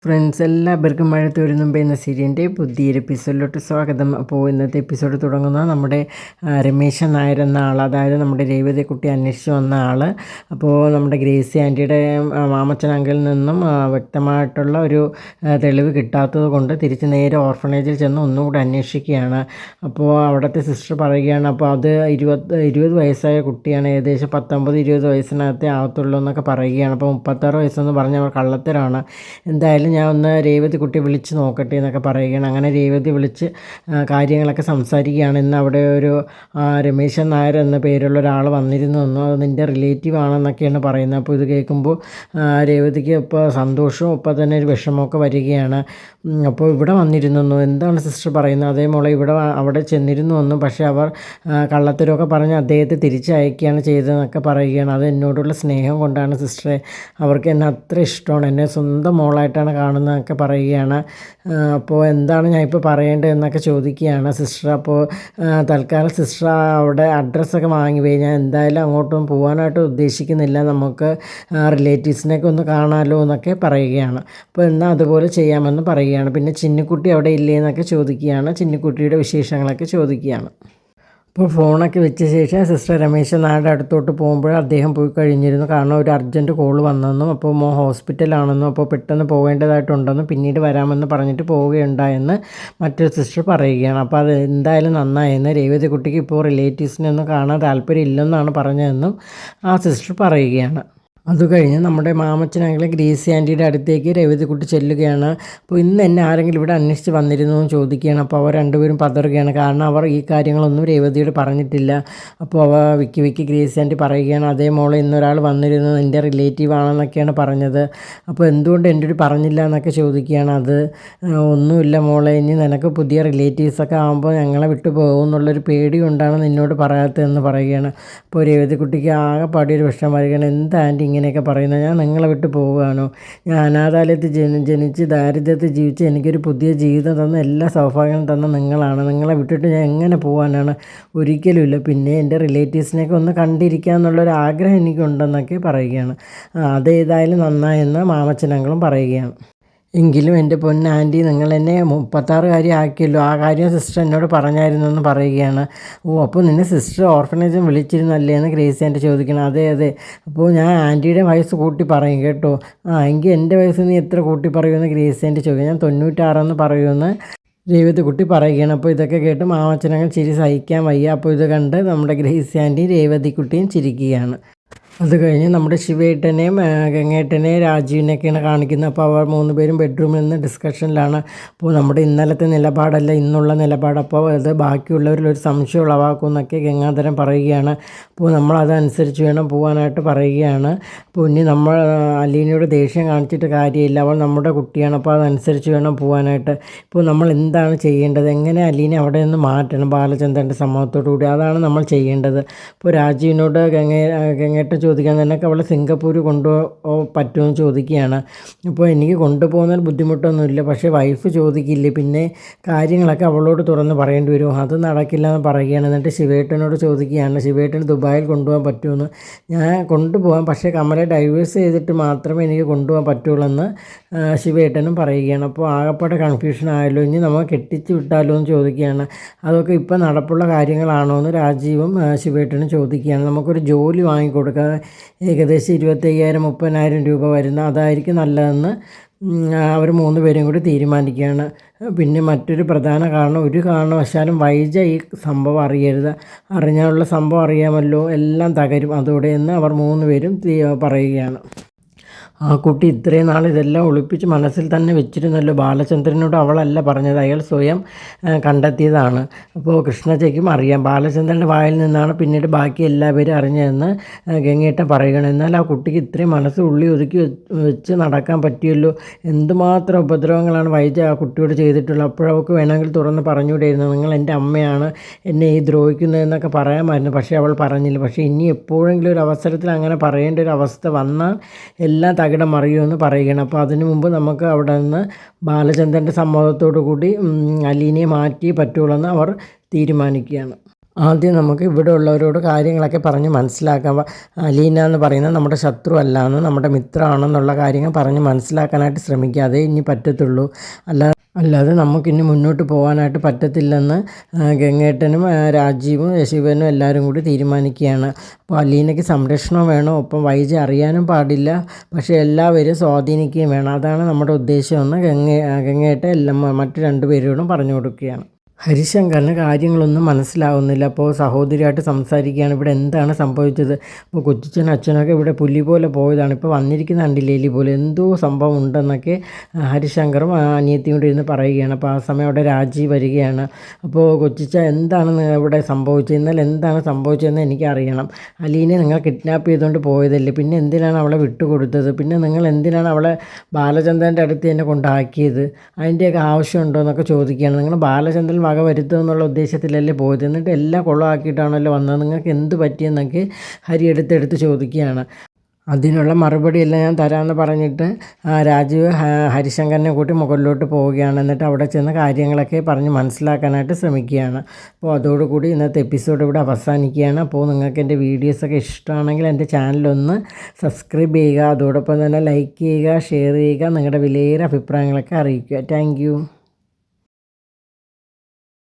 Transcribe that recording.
Friends, എല്ലാവർക്കും മഴത്തോരു മുമ്പ് എന്ന സീരിയലിൻ്റെ പുതിയൊരു എപ്പിസോഡിലോട്ട് സ്വാഗതം. അപ്പോൾ ഇന്നത്തെ എപ്പിസോഡ് തുടങ്ങുന്നത് നമ്മുടെ രമേശൻ നായർ എന്ന ആൾ, അതായത് നമ്മുടെ രേവതിക്കുട്ടി അന്വേഷിച്ച് വന്ന ആൾ. അപ്പോൾ നമ്മുടെ ഗ്രേസി ആൻറ്റിയുടെ മാമച്ചൻ അങ്കിളിൽ നിന്നും വ്യക്തമായിട്ടുള്ള ഒരു തെളിവ് കിട്ടാത്തത് കൊണ്ട് തിരിച്ച് നേരെ ഓർഫണേജിൽ ചെന്ന് ഒന്നുകൂടി അന്വേഷിക്കുകയാണ്. അപ്പോൾ അവിടുത്തെ സിസ്റ്റർ പറയുകയാണ്, അപ്പോൾ അത് 20 വയസ്സായ കുട്ടിയാണ്, ഏകദേശം 19-20 വയസ്സിനകത്തേ ആകത്തുള്ളൂ എന്നൊക്കെ പറയുകയാണ്. അപ്പോൾ 36 വയസ്സെന്ന് പറഞ്ഞാൽ അവർ കള്ളത്തരമാണ്. എന്തായാലും ഞാൻ ഒന്ന് രേവതി കുട്ടി വിളിച്ച് നോക്കട്ടെ എന്നൊക്കെ പറയുകയാണ്. അങ്ങനെ രേവതി വിളിച്ച് കാര്യങ്ങളൊക്കെ സംസാരിക്കുകയാണ്. ഇന്ന് അവിടെ ഒരു രമേശൻ നായർ എന്ന പേരുള്ള ഒരാൾ വന്നിരുന്നു എന്നും അത് നിൻ്റെ റിലേറ്റീവ് ആണെന്നൊക്കെയാണ് പറയുന്നത്. അപ്പോൾ ഇത് കേൾക്കുമ്പോൾ രേവതിക്ക് ഇപ്പോൾ സന്തോഷവും ഇപ്പോൾ തന്നെ ഒരു വിഷമമൊക്കെ വരികയാണ്. അപ്പോൾ ഇവിടെ വന്നിരുന്നു, എന്താണ് സിസ്റ്റർ പറയുന്നത്? അതേ മോളെ അവിടെ ചെന്നിരുന്നു എന്നും, പക്ഷേ അവർ കള്ളത്തരമൊക്കെ പറഞ്ഞ് അദ്ദേഹത്തെ തിരിച്ചയക്കുകയാണ് ചെയ്തതെന്നൊക്കെ പറയുകയാണ്. അത് എന്നോടുള്ള സ്നേഹം കൊണ്ടാണ് സിസ്റ്ററെ, അവർക്ക് എന്നെ അത്ര ഇഷ്ടമാണ്, എന്നെ സ്വന്തം മോളായിട്ടാണ് കാണുന്നതൊക്കെ പറയുകയാണ്. അപ്പോൾ എന്താണ് ഞാൻ ഇപ്പോൾ പറയേണ്ടതെന്നൊക്കെ ചോദിക്കുകയാണ് സിസ്റ്റർ. അപ്പോൾ തൽക്കാലം സിസ്റ്റർ അവിടെ അഡ്രസ്സൊക്കെ വാങ്ങിപ്പോയി, ഞാൻ എന്തായാലും അങ്ങോട്ടും പോകാനായിട്ട് ഉദ്ദേശിക്കുന്നില്ല, നമുക്ക് റിലേറ്റീവ്സിനെയൊക്കെ ഒന്ന് കാണാമല്ലോ എന്നൊക്കെ പറയുകയാണ്. അപ്പോൾ എന്നാൽ അതുപോലെ ചെയ്യാമെന്ന് പറയുകയാണ്. പിന്നെ ചിന്നിക്കുട്ടി അവിടെ ഇല്ലേ എന്നൊക്കെ ചോദിക്കുകയാണ്, ചിന്നിക്കുട്ടിയുടെ വിശേഷങ്ങളൊക്കെ ചോദിക്കുകയാണ്. അപ്പോൾ ഫോണൊക്കെ വെച്ച ശേഷം സിസ്റ്റർ രമേശൻ നായരുടെ അടുത്തോട്ട് പോകുമ്പോൾ അദ്ദേഹം പോയി കഴിഞ്ഞിരുന്നു. കാരണം ഒരു അർജൻറ്റ് കോൾ വന്നെന്നും അപ്പോൾ ഹോസ്പിറ്റലാണെന്നും അപ്പോൾ പെട്ടെന്ന് പോകേണ്ടതായിട്ടുണ്ടെന്നും പിന്നീട് വരാമെന്ന് പറഞ്ഞിട്ട് പോവുകയുണ്ടായെന്ന് മറ്റൊരു സിസ്റ്റർ പറയുകയാണ്. അപ്പോൾ അത് എന്തായാലും നന്നായെന്ന്, രേവതി കുട്ടിക്ക് ഇപ്പോൾ റിലേറ്റീവ്സിനെ ഒന്നും കാണാൻ താല്പര്യം ഇല്ലെന്നാണ് പറഞ്ഞതെന്നും ആ സിസ്റ്റർ പറയുകയാണ്. അതുകഴിഞ്ഞ് നമ്മുടെ മാമച്ചനാണെങ്കിലും ഗ്രേസി ആൻറ്റിയുടെ അടുത്തേക്ക് രേവതിക്കുട്ടി ചെല്ലുകയാണ്. അപ്പോൾ ഇന്ന് എന്നെ ആരെങ്കിലും ഇവിടെ അന്വേഷിച്ച് വന്നിരുന്നു എന്ന് ചോദിക്കുകയാണ്. അപ്പോൾ അവർ രണ്ടുപേരും പതറുകയാണ്, കാരണം അവർ ഈ കാര്യങ്ങളൊന്നും രേവതിയോട് പറഞ്ഞിട്ടില്ല. അപ്പോൾ വിക്കി ഗ്രേസി ആൻറ്റി പറയുകയാണ്, അതേ മോളെ ഇന്നൊരാൾ വന്നിരുന്നു, എൻ്റെ റിലേറ്റീവ് ആണെന്നൊക്കെയാണ് പറഞ്ഞത്, അപ്പോൾ എന്തുകൊണ്ട് എൻ്റെ ഒരു പറഞ്ഞില്ല എന്നൊക്കെ ചോദിക്കുകയാണ്. അത് ഒന്നുമില്ല മോളെ, ഇനി നിനക്ക് പുതിയ റിലേറ്റീവ്സൊക്കെ ആകുമ്പോൾ ഞങ്ങളെ വിട്ടു പോകും എന്നുള്ളൊരു പേടി കൊണ്ടാണ് നിന്നോട് പറയാത്തതെന്ന് പറയുകയാണ്. അപ്പോൾ രേവതിക്കുട്ടിക്ക് ആകെ പാടിയൊരു വിഷമം വരികയാണ്. എന്താ ആൻറ്റി ഇങ്ങനെയൊക്കെ പറയുന്നത്? ഞാൻ നിങ്ങളെ വിട്ട് പോവുകയാണോ? ഞാൻ അനാഥാലയത്തിൽ ജനിച്ച് ദാരിദ്ര്യത്തിൽ ജീവിച്ച് എനിക്കൊരു പുതിയ ജീവിതം തന്ന എല്ലാ സൗഭാഗ്യങ്ങളും തന്ന നിങ്ങളാണ്, നിങ്ങളെ വിട്ടിട്ട് ഞാൻ എങ്ങനെ പോകാനാണ്? ഒരിക്കലുമില്ല. പിന്നെ എൻ്റെ റിലേറ്റീവ്സിനെയൊക്കെ ഒന്ന് കണ്ടിരിക്കുക എന്നുള്ളൊരു ആഗ്രഹം എനിക്കുണ്ടെന്നൊക്കെ പറയുകയാണ്. അതേതായാലും നന്നായെന്ന് മാമച്ചനങ്ങളും പറയുകയാണ്. എങ്കിലും എൻ്റെ പൊന്നാൻറ്റി, നിങ്ങൾ എന്നെ 36 ആക്കിയല്ലോ, ആ കാര്യം സിസ്റ്റർ എന്നോട് പറഞ്ഞായിരുന്നു എന്ന് പറയുകയാണ്. അപ്പോൾ നിന്നെ സിസ്റ്റർ ഓർഫനേജും വിളിച്ചിരുന്നല്ലേ എന്ന് ഗ്രേസി ആൻറ്റി ചോദിക്കണം. അതെ, അപ്പോൾ ഞാൻ ആൻറ്റിയുടെ വയസ്സ് കൂട്ടി പറയും കേട്ടോ. എങ്കിൽ എൻ്റെ വയസ്സ് നീ എത്ര കൂട്ടി പറയുമെന്ന് ഗ്രേസി ആൻറ്റി ചോദിക്കും. ഞാൻ 96 പറയുമെന്ന് രേവതിക്കുട്ടി പറയുകയാണ്. അപ്പോൾ ഇതൊക്കെ കേട്ട് മാമച്ചനങ്ങൾ ചിരി സഹിക്കാൻ വയ്യ. അപ്പോൾ ഇത് കണ്ട് നമ്മുടെ ഗ്രേസി ആൻറ്റിയും രേവതിക്കുട്ടിയും ചിരിക്കുകയാണ്. അത് കഴിഞ്ഞ് നമ്മുടെ ശിവേട്ടനെയും ഗംഗേട്ടനെയും രാജീവിനെയൊക്കെയാണ് കാണിക്കുന്നത്. അപ്പോൾ അവർ 3 പേരും ബെഡ്റൂമിൽ നിന്ന് ഡിസ്കഷനിലാണ്. അപ്പോൾ നമ്മുടെ ഇന്നലത്തെ നിലപാടല്ല ഇന്നുള്ള നിലപാട്, അപ്പോൾ അത് ബാക്കിയുള്ളവരിലൊരു സംശയം ഉളവാക്കും എന്നൊക്കെ ഗംഗാധരൻ പറയുകയാണ്. അപ്പോൾ നമ്മളതനുസരിച്ച് വേണം പോകാനായിട്ട് പറയുകയാണ്. അപ്പോൾ ഇനി നമ്മൾ അലീനയോട് ദേഷ്യം കാണിച്ചിട്ട് കാര്യമില്ല, അവൾ നമ്മുടെ കുട്ടിയാണ്, അപ്പോൾ അതനുസരിച്ച് വേണം പോകാനായിട്ട്. ഇപ്പോൾ നമ്മൾ എന്താണ് ചെയ്യേണ്ടത്? എങ്ങനെ അലീനെ അവിടെ നിന്ന് മാറ്റണം ബാലചന്ദ്രൻ്റെ സമ്മതത്തോടു കൂടി? അതാണ് നമ്മൾ ചെയ്യേണ്ടത്. ഇപ്പോൾ രാജീവിനോട് ഗംഗേട്ടൻ ചോദിക്കാൻ, നിനക്ക് അവളെ സിംഗപ്പൂർ പറ്റുമെന്ന് ചോദിക്കുകയാണ്. അപ്പോൾ എനിക്ക് കൊണ്ടുപോകുന്നതിൽ ബുദ്ധിമുട്ടൊന്നുമില്ല, പക്ഷേ വൈഫ് ചോദിക്കില്ലേ, പിന്നെ കാര്യങ്ങളൊക്കെ അവളോട് തുറന്ന് പറയേണ്ടി വരും, അത് നടക്കില്ല എന്ന് പറയുകയാണ്. എന്നിട്ട് ശിവേട്ടനോട് ചോദിക്കുകയാണ്, ശിവേട്ടന് ദുബായിൽ കൊണ്ടുപോകാൻ പറ്റുമെന്ന്. ഞാൻ കൊണ്ടുപോകാം, പക്ഷേ കമലെ ഡൈവേഴ്സ് ചെയ്തിട്ട് മാത്രമേ എനിക്ക് കൊണ്ടുപോകാൻ പറ്റുള്ളൂ എന്ന് ശിവേട്ടനും പറയുകയാണ്. അപ്പോൾ ആകപ്പാടെ കൺഫ്യൂഷൻ ആയല്ലോ, ഇനി നമ്മൾ കെട്ടിച്ച് വിട്ടാലോ എന്ന് ചോദിക്കുകയാണ്. അതൊക്കെ ഇപ്പം നടപ്പുള്ള കാര്യങ്ങളാണോ എന്ന് രാജീവും ശിവേട്ടനും ചോദിക്കുകയാണ്. നമുക്കൊരു ജോലി വാങ്ങിക്കൊടുക്കുക, ഏകദേശം 25,000-30,000 രൂപ വരുന്ന, അതായിരിക്കും നല്ലതെന്ന് അവർ 3 പേരും കൂടി തീരുമാനിക്കുകയാണ്. പിന്നെ മറ്റൊരു പ്രധാന കാരണം, ഒരു കാരണവശാലും വൈജ ഈ സംഭവം അറിയരുത്, അറിഞ്ഞാലുള്ള സംഭവം അറിയാമല്ലോ എല്ലാം തകരും അതോടെ എന്ന് അവർ 3 പേരും പറയുകയാണ്. ആ കുട്ടി ഇത്രയും നാൾ ഇതെല്ലാം ഒളിപ്പിച്ച് മനസ്സിൽ തന്നെ വെച്ചിരുന്നല്ലോ, ബാലചന്ദ്രനോട് അവളല്ല പറഞ്ഞത്, അയാൾ സ്വയം കണ്ടെത്തിയതാണ്. അപ്പോൾ കൃഷ്ണച്ചയ്ക്കും അറിയാം, ബാലചന്ദ്രൻ്റെ വായിൽ നിന്നാണ് പിന്നീട് ബാക്കി എല്ലാവരും അറിഞ്ഞതെന്ന് ഗംഗേട്ടൻ പറയുകയാണ്. എന്നാൽ ആ കുട്ടിക്ക് ഇത്രയും മനസ്സ് ഉള്ളി ഒതുക്കി വെച്ച് നടക്കാൻ പറ്റിയല്ലോ, എന്തുമാത്രം ഉപദ്രവങ്ങളാണ് വൈജ ആ കുട്ടിയോട് ചെയ്തിട്ടുള്ളത്. അപ്പോഴവൾക്ക് വേണമെങ്കിൽ തുറന്ന് പറഞ്ഞുകൂടെയായിരുന്നു, നിങ്ങൾ എൻ്റെ അമ്മയാണ്, എന്നെ ഈ ദ്രോഹിക്കുന്നതെന്നൊക്കെ പറയാമായിരുന്നു, പക്ഷേ അവൾ പറഞ്ഞില്ല. പക്ഷേ ഇനി എപ്പോഴെങ്കിലും ഒരു അവസരത്തിൽ അങ്ങനെ പറയേണ്ട ഒരു അവസ്ഥ വന്നാൽ എല്ലാം തകിടം മറിയുമെന്ന് പറയുകയാണ്. അപ്പോൾ അതിനു മുമ്പ് നമുക്ക് അവിടെ നിന്ന് ബാലചന്ദ്രൻ്റെ സമ്മതത്തോടു കൂടി അലീനയെ മാറ്റിയേ പറ്റുള്ളൂ എന്ന് അവർ തീരുമാനിക്കുകയാണ്. ആദ്യം നമുക്ക് ഇവിടെ ഉള്ളവരോട് കാര്യങ്ങളൊക്കെ പറഞ്ഞ് മനസ്സിലാക്കാം. അലീന എന്ന് പറയുന്നത് നമ്മുടെ ശത്രു അല്ലാന്ന്, നമ്മുടെ മിത്രമാണെന്നുള്ള കാര്യങ്ങൾ പറഞ്ഞ് മനസ്സിലാക്കാനായിട്ട് ശ്രമിക്കുക. അതേ ഇനി പറ്റത്തുള്ളൂ. അല്ലാതെ നമുക്കിനി മുന്നോട്ട് പോകാനായിട്ട് പറ്റത്തില്ലെന്ന് ഗംഗേട്ടനും രാജീവും ശിവനും എല്ലാവരും കൂടി തീരുമാനിക്കുകയാണ്. അപ്പോൾ അലീനയ്ക്ക് സംരക്ഷണം വേണം, ഒപ്പം വൈജി അറിയാനും പാടില്ല, പക്ഷേ എല്ലാവരും സ്വാധീനിക്കുകയും വേണം. അതാണ് നമ്മുടെ ഉദ്ദേശമെന്ന് ഗംഗേട്ടൻ എല്ലാം മറ്റു രണ്ടുപേരോടും പറഞ്ഞു കൊടുക്കുകയാണ്. ഹരിശങ്കറിന് കാര്യങ്ങളൊന്നും മനസ്സിലാവുന്നില്ല. അപ്പോൾ സഹോദരിയായിട്ട് സംസാരിക്കുകയാണ്, ഇവിടെ എന്താണ് സംഭവിച്ചത്. അപ്പോൾ കൊച്ചിച്ചനും അച്ഛനൊക്കെ ഇവിടെ പുലി പോലെ പോയതാണ്, ഇപ്പോൾ വന്നിരിക്കുന്ന കണ്ടില്ലേ എലി പോലെ, എന്തോ സംഭവം ഉണ്ടെന്നൊക്കെ ഹരിശങ്കറും അനിയത്തിയും കൂടി ഇരുന്ന് പറയുകയാണ്. അപ്പോൾ ആ സമയം അവിടെ രാജി വരികയാണ്. അപ്പോൾ കൊച്ചിച്ച എന്താണ് ഇവിടെ സംഭവിച്ചത്, ഇന്നലെ എന്താണ് സംഭവിച്ചതെന്ന് എനിക്കറിയണം. അലീനെ നിങ്ങൾ കിഡ്നാപ്പ് ചെയ്തുകൊണ്ട് പോയതല്ലേ, പിന്നെ എന്തിനാണ് അവളെ വിട്ടുകൊടുത്തത്, പിന്നെ നിങ്ങൾ എന്തിനാണ് അവളെ ബാലചന്ദ്രൻ്റെ അടുത്ത് തന്നെ കൊണ്ടാക്കിയത്, അതിൻ്റെയൊക്കെ ആവശ്യമുണ്ടോ എന്നൊക്കെ ചോദിക്കുകയാണ്. നിങ്ങൾ ബാലചന്ദ്രൻ വക വരുത്തുക എന്നുള്ള ഉദ്ദേശത്തിലല്ലേ പോയത്, എന്നിട്ട് എല്ലാം കൊള്ളാക്കിയിട്ടാണല്ലോ വന്നത്, നിങ്ങൾക്ക് എന്ത് പറ്റിയെന്നൊക്കെ ഹരി എടുത്തെടുത്ത് ചോദിക്കുകയാണ്. അതിനുള്ള മറുപടിയെല്ലാം ഞാൻ തരാമെന്ന് പറഞ്ഞിട്ട് രാജീവ് ഹരിശങ്കറിനെ കൂട്ടി മുകളിലോട്ട് പോവുകയാണ്. എന്നിട്ട് അവിടെ ചെന്ന് കാര്യങ്ങളൊക്കെ പറഞ്ഞ് മനസ്സിലാക്കാനായിട്ട് ശ്രമിക്കുകയാണ്. അപ്പോൾ അതോടുകൂടി ഇന്നത്തെ എപ്പിസോഡ് ഇവിടെ അവസാനിക്കുകയാണ്. അപ്പോൾ നിങ്ങൾക്ക് എൻ്റെ വീഡിയോസൊക്കെ ഇഷ്ടമാണെങ്കിൽ എൻ്റെ ചാനലൊന്ന് സബ്സ്ക്രൈബ് ചെയ്യുക, അതോടൊപ്പം തന്നെ ലൈക്ക് ചെയ്യുക, ഷെയർ ചെയ്യുക, നിങ്ങളുടെ വിലയേറെ അഭിപ്രായങ്ങളൊക്കെ അറിയിക്കുക. താങ്ക്